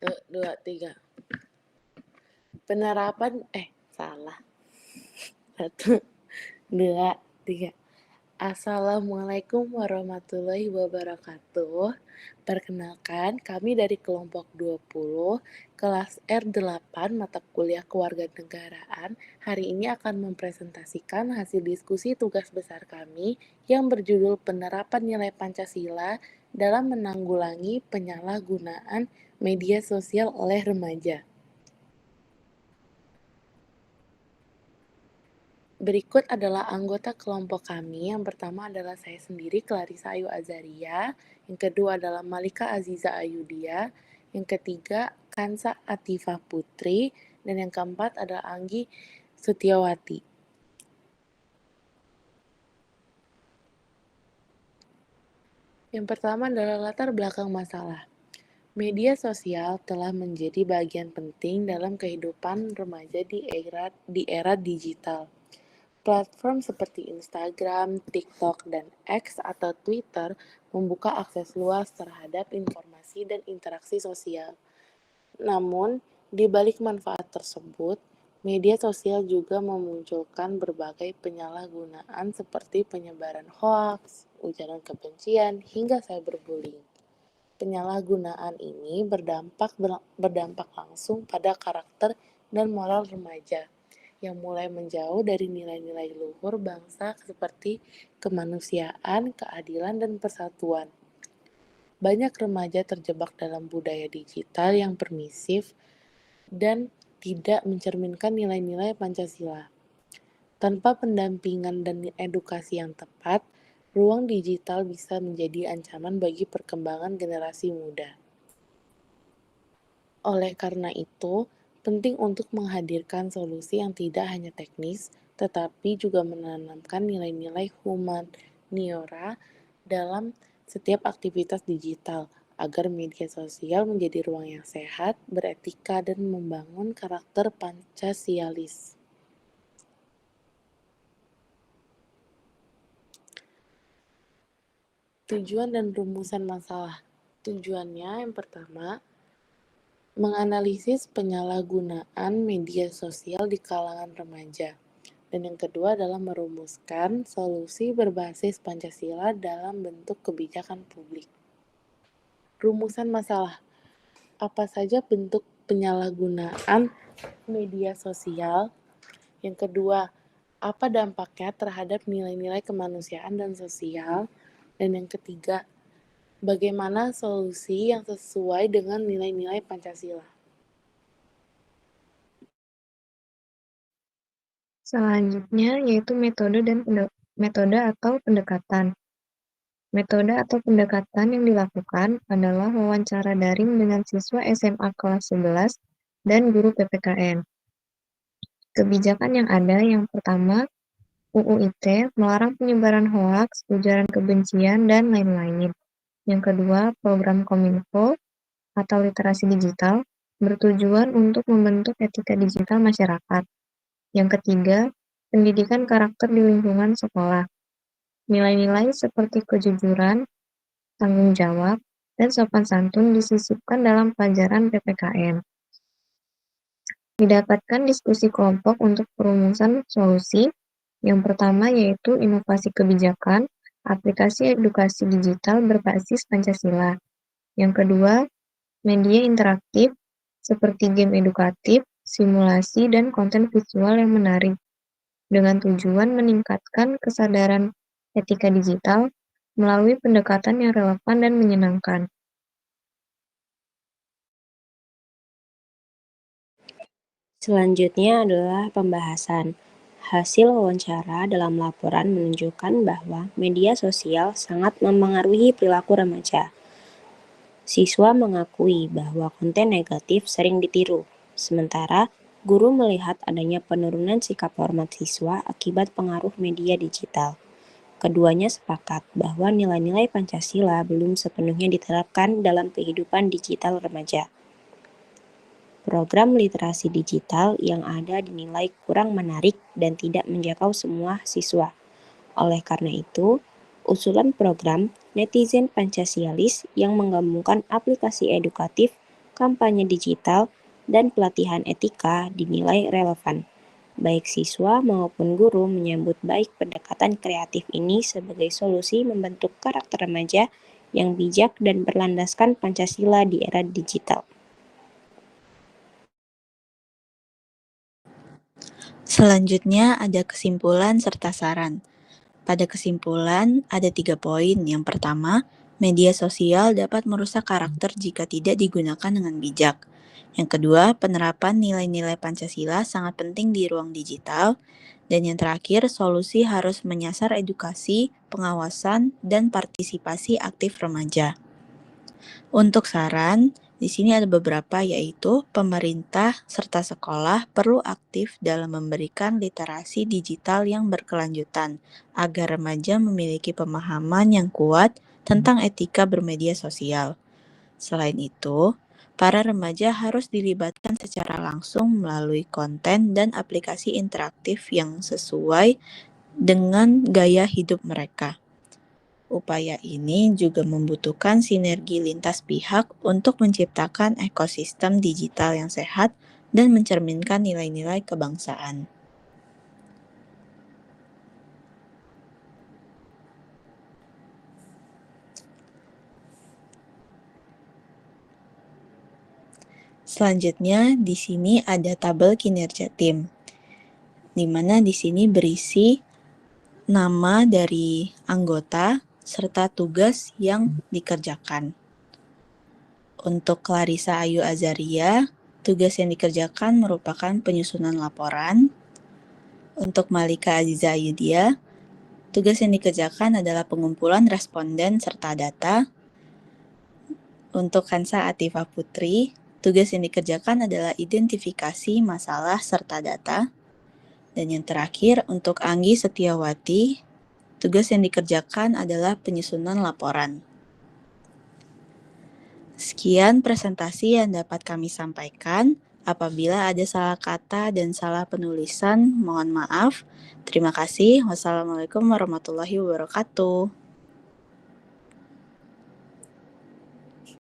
1, 2, 3. Penerapan salah. 1, 2, 3. Assalamualaikum warahmatullahi wabarakatuh. Perkenalkan, kami dari kelompok 20, kelas R8 mata kuliah Kewarganegaraan, hari ini akan mempresentasikan hasil diskusi tugas besar kami yang berjudul Penerapan Nilai Pancasila dalam Menanggulangi Penyalahgunaan Media Sosial oleh Remaja. Berikut adalah anggota kelompok kami. Yang pertama adalah saya sendiri, Clarissa Ayu Azaria. Yang kedua adalah Malika Aziza Ayudia. Yang ketiga, Kansa Atifah Putri. Dan yang keempat adalah Anggi Setiawati. Yang pertama adalah latar belakang masalah. Media sosial telah menjadi bagian penting dalam kehidupan remaja di era digital. Platform seperti Instagram, TikTok, dan X atau Twitter membuka akses luas terhadap informasi dan interaksi sosial. Namun, di balik manfaat tersebut, media sosial juga memunculkan berbagai penyalahgunaan seperti penyebaran hoaks, ujaran kebencian, hingga cyberbullying. Penyalahgunaan ini berdampak langsung pada karakter dan moral remaja yang mulai menjauh dari nilai-nilai luhur bangsa seperti kemanusiaan, keadilan, dan persatuan. Banyak remaja terjebak dalam budaya digital yang permisif dan tidak mencerminkan nilai-nilai Pancasila. Tanpa pendampingan dan edukasi yang tepat, ruang digital bisa menjadi ancaman bagi perkembangan generasi muda. Oleh karena itu, penting untuk menghadirkan solusi yang tidak hanya teknis, tetapi juga menanamkan nilai-nilai humaniora dalam setiap aktivitas digital, agar media sosial menjadi ruang yang sehat, beretika, dan membangun karakter Pancasialis. Tujuan dan rumusan masalah. Tujuannya yang pertama, menganalisis penyalahgunaan media sosial di kalangan remaja. Dan yang kedua adalah merumuskan solusi berbasis Pancasila dalam bentuk kebijakan publik. Rumusan masalah. Apa saja bentuk penyalahgunaan media sosial? Yang kedua, apa dampaknya terhadap nilai-nilai kemanusiaan dan sosial? Dan yang ketiga, bagaimana solusi yang sesuai dengan nilai-nilai Pancasila? Selanjutnya yaitu metode atau pendekatan. Metode atau pendekatan yang dilakukan adalah wawancara daring dengan siswa SMA kelas 11 dan guru PPKN. Kebijakan yang ada yang pertama, UU ITE melarang penyebaran hoaks, ujaran kebencian, dan lain-lain. Yang kedua, program Kominfo atau literasi digital bertujuan untuk membentuk etika digital masyarakat. Yang ketiga, pendidikan karakter di lingkungan sekolah. Nilai-nilai seperti kejujuran, tanggung jawab, dan sopan santun disisipkan dalam pelajaran PPKN. Didapatkan diskusi kelompok untuk perumusan solusi. Yang pertama yaitu inovasi kebijakan, aplikasi edukasi digital berbasis Pancasila. Yang kedua, media interaktif seperti game edukatif, simulasi, dan konten visual yang menarik, dengan tujuan meningkatkan kesadaran etika digital melalui pendekatan yang relevan dan menyenangkan. Selanjutnya adalah pembahasan. Hasil wawancara dalam laporan menunjukkan bahwa media sosial sangat mempengaruhi perilaku remaja. Siswa mengakui bahwa konten negatif sering ditiru, sementara guru melihat adanya penurunan sikap hormat siswa akibat pengaruh media digital. Keduanya sepakat bahwa nilai-nilai Pancasila belum sepenuhnya diterapkan dalam kehidupan digital remaja. Program literasi digital yang ada dinilai kurang menarik dan tidak menjangkau semua siswa. Oleh karena itu, usulan program Netizen Pancasialis yang menggabungkan aplikasi edukatif, kampanye digital, dan pelatihan etika dinilai relevan. Baik siswa maupun guru menyambut baik pendekatan kreatif ini sebagai solusi membentuk karakter remaja yang bijak dan berlandaskan Pancasila di era digital. Selanjutnya ada kesimpulan serta saran. Pada kesimpulan ada 3 poin. Yang pertama, media sosial dapat merusak karakter jika tidak digunakan dengan bijak. Yang kedua, penerapan nilai-nilai Pancasila sangat penting di ruang digital. Dan yang terakhir, solusi harus menyasar edukasi, pengawasan, dan partisipasi aktif remaja. Untuk saran, di sini ada beberapa, yaitu pemerintah serta sekolah perlu aktif dalam memberikan literasi digital yang berkelanjutan agar remaja memiliki pemahaman yang kuat tentang etika bermedia sosial. Selain itu, para remaja harus dilibatkan secara langsung melalui konten dan aplikasi interaktif yang sesuai dengan gaya hidup mereka. Upaya ini juga membutuhkan sinergi lintas pihak untuk menciptakan ekosistem digital yang sehat dan mencerminkan nilai-nilai kebangsaan. Selanjutnya, di sini ada tabel kinerja tim, di mana di sini berisi nama dari anggota serta tugas yang dikerjakan. Untuk Clarissa Ayu Azaria, tugas yang dikerjakan merupakan penyusunan laporan. Untuk Malika Aziza Ayudia, tugas yang dikerjakan adalah pengumpulan responden serta data. Untuk Hansa Atifah Putri, tugas yang dikerjakan adalah identifikasi masalah serta data. Dan yang terakhir, untuk Anggi Setiawati, tugas yang dikerjakan adalah penyusunan laporan. Sekian presentasi yang dapat kami sampaikan. Apabila ada salah kata dan salah penulisan, mohon maaf. Terima kasih. Wassalamualaikum warahmatullahi wabarakatuh.